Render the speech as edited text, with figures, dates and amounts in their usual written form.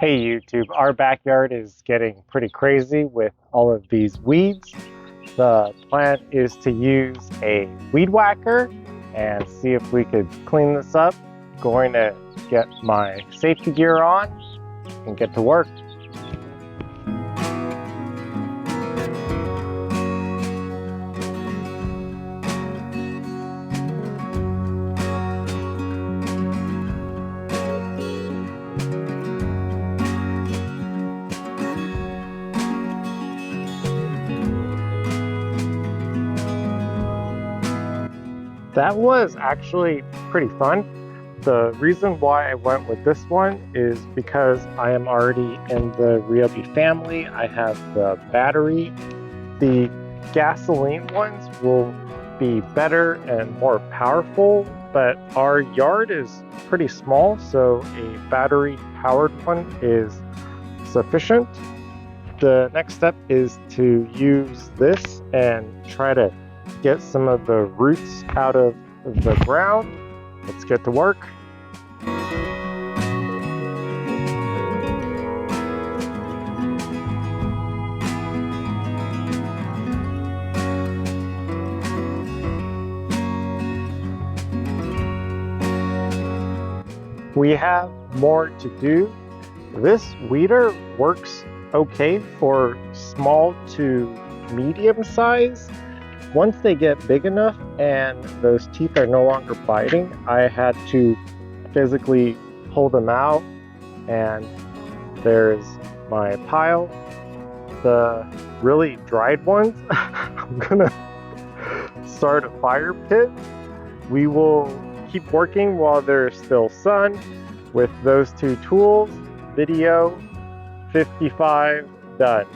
Hey YouTube, our backyard is getting pretty crazy with all of these weeds. The plan is to use a weed whacker and see if we could clean this up. Going to get my safety gear on and get to work. That was actually pretty fun. The reason why I went with this one is because I am already in the Ryobi family. I have the battery. The gasoline ones will be better and more powerful, but our yard is pretty small, so a battery powered one is sufficient. The next step is to use this and try to get some of the roots out of the ground. Let's get to work. We have more to do. This weeder works okay for small to medium size. Once they get big enough and those teeth are no longer biting, I had to physically pull them out, and there's my pile. The really dried ones, I'm gonna start a fire pit. We will keep working while there's still sun with those two tools. Video 55 done.